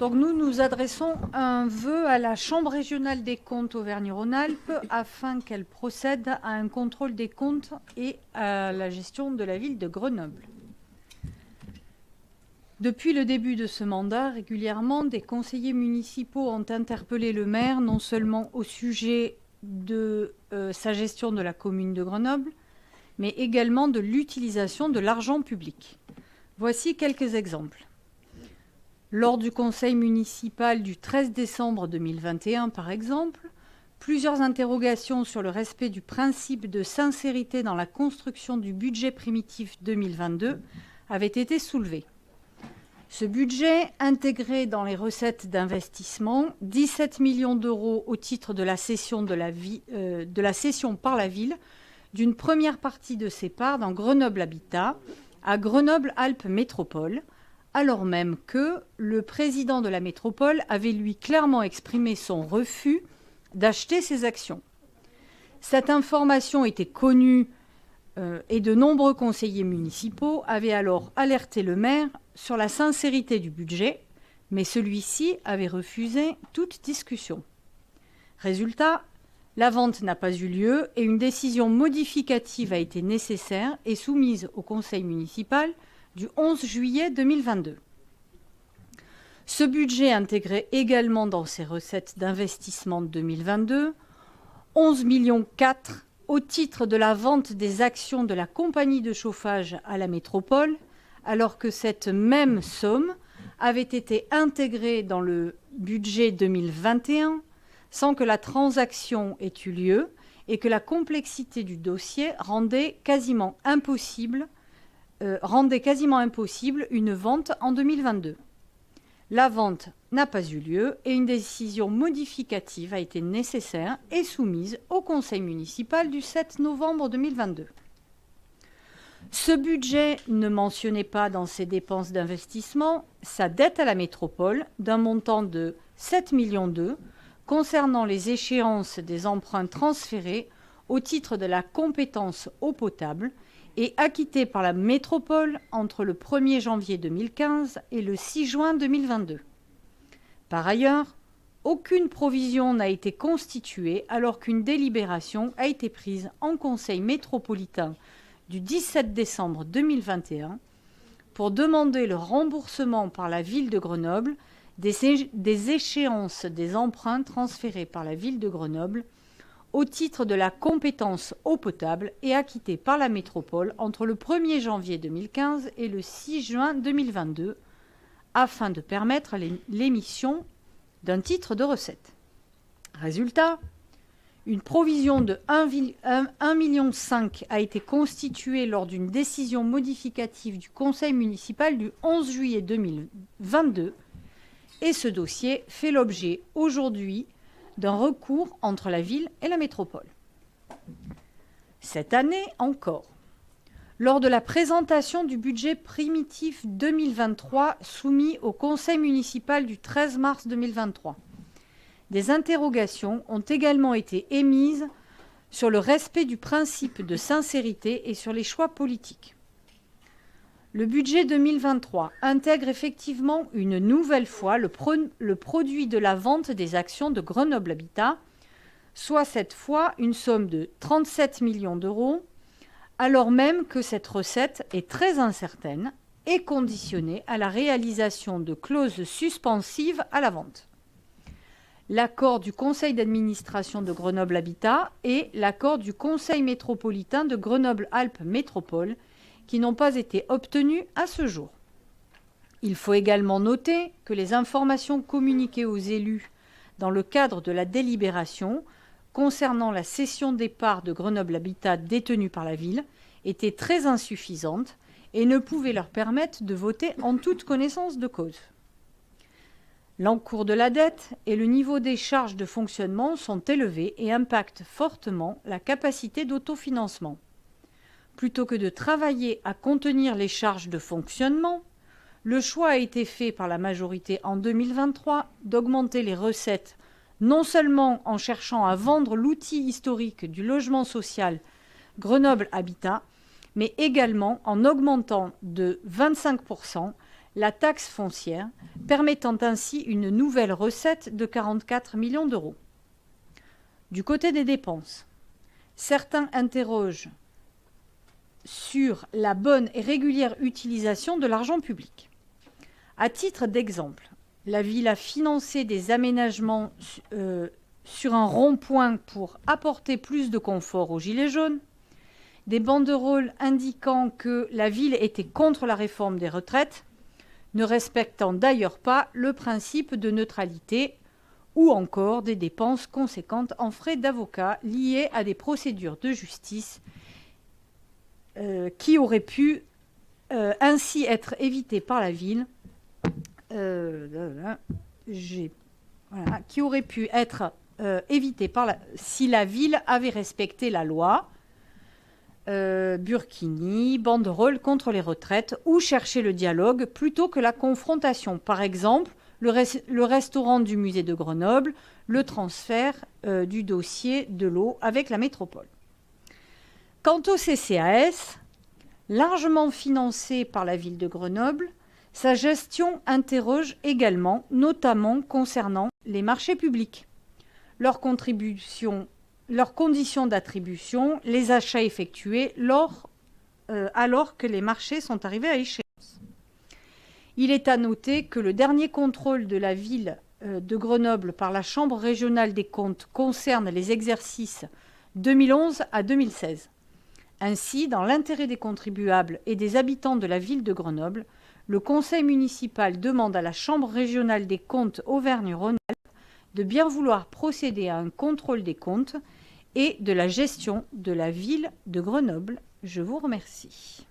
Donc nous adressons un vœu à la Chambre régionale des comptes Auvergne-Rhône-Alpes afin qu'elle procède à un contrôle des comptes et à la gestion de la ville de Grenoble. Depuis le début de ce mandat, régulièrement, des conseillers municipaux ont interpellé le maire, non seulement au sujet de sa gestion de la commune de Grenoble, mais également de l'utilisation de l'argent public. Voici quelques exemples. Lors du conseil municipal du 13 décembre 2021, par exemple, plusieurs interrogations sur le respect du principe de sincérité dans la construction du budget primitif 2022 avaient été soulevées. Ce budget intégrait dans les recettes d'investissement 17 millions d'euros au titre de la cession par la ville d'une première partie de ses parts dans Grenoble Habitat à Grenoble-Alpes Métropole, alors même que le président de la métropole avait lui clairement exprimé son refus d'acheter ces actions. Cette information était connue et de nombreux conseillers municipaux avaient alors alerté le maire sur la sincérité du budget, mais celui-ci avait refusé toute discussion. Résultat, la vente n'a pas eu lieu et une décision modificative a été nécessaire et soumise au conseil municipal du 11 juillet 2022. Ce budget intégrait également dans ses recettes d'investissement de 2022 11,4 millions au titre de la vente des actions de la compagnie de chauffage à la métropole, alors que cette même somme avait été intégrée dans le budget 2021 sans que la transaction ait eu lieu et que la complexité du dossier rendait quasiment impossible une vente en 2022. La vente n'a pas eu lieu et une décision modificative a été nécessaire et soumise au conseil municipal du 7 novembre 2022. Ce budget ne mentionnait pas dans ses dépenses d'investissement sa dette à la métropole d'un montant de 7,2 millions concernant les échéances des emprunts transférés au titre de la compétence eau potable et acquittés par la métropole entre le 1er janvier 2015 et le 6 juin 2022. Par ailleurs, aucune provision n'a été constituée alors qu'une délibération a été prise en conseil métropolitain du 17 décembre 2021 pour demander le remboursement par la ville de Grenoble des échéances des emprunts transférés par la ville de Grenoble au titre de la compétence eau potable et acquittés par la métropole entre le 1er janvier 2015 et le 6 juin 2022, afin de permettre l'émission d'un titre de recette. Résultat, une provision de 1,5 million a été constituée lors d'une décision modificative du conseil municipal du 11 juillet 2022 et ce dossier fait l'objet aujourd'hui d'un recours entre la ville et la métropole. Cette année encore, lors de la présentation du budget primitif 2023 soumis au conseil municipal du 13 mars 2023, des interrogations ont également été émises sur le respect du principe de sincérité et sur les choix politiques. Le budget 2023 intègre effectivement une nouvelle fois le produit de la vente des actions de Grenoble Habitat, soit cette fois une somme de 37 millions d'euros, alors même que cette recette est très incertaine et conditionnée à la réalisation de clauses suspensives à la vente. L'accord du conseil d'administration de Grenoble Habitat et l'accord du conseil métropolitain de Grenoble-Alpes Métropole qui n'ont pas été obtenus à ce jour. Il faut également noter que les informations communiquées aux élus dans le cadre de la délibération concernant la cession des parts de Grenoble Habitat détenues par la ville étaient très insuffisantes et ne pouvaient leur permettre de voter en toute connaissance de cause. L'encours de la dette et le niveau des charges de fonctionnement sont élevés et impactent fortement la capacité d'autofinancement. Plutôt que de travailler à contenir les charges de fonctionnement, le choix a été fait par la majorité en 2023 d'augmenter les recettes, non seulement en cherchant à vendre l'outil historique du logement social Grenoble Habitat, mais également en augmentant de 25% la taxe foncière, permettant ainsi une nouvelle recette de 44 millions d'euros. Du côté des dépenses, certains interrogent sur la bonne et régulière utilisation de l'argent public. À titre d'exemple, la ville a financé des aménagements sur un rond-point pour apporter plus de confort aux Gilets jaunes, des banderoles indiquant que la ville était contre la réforme des retraites, ne respectant d'ailleurs pas le principe de neutralité, ou encore des dépenses conséquentes en frais d'avocat liées à des procédures de justice qui auraient pu ainsi être évitées par la ville, qui auraient pu être évitées si la ville avait respecté la loi. Burkini, banderole contre les retraites, ou chercher le dialogue plutôt que la confrontation. Par exemple, le restaurant du musée de Grenoble, le transfert du dossier de l'eau avec la métropole. Quant au CCAS, largement financé par la ville de Grenoble, sa gestion interroge également, notamment concernant les marchés publics, leurs conditions d'attribution, les achats effectués alors que les marchés sont arrivés à échéance. Il est à noter que le dernier contrôle de la ville de Grenoble par la Chambre régionale des comptes concerne les exercices 2011 à 2016. Ainsi, dans l'intérêt des contribuables et des habitants de la ville de Grenoble, le conseil municipal demande à la Chambre régionale des comptes Auvergne-Rhône-Alpes de bien vouloir procéder à un contrôle des comptes et de la gestion de la ville de Grenoble. Je vous remercie.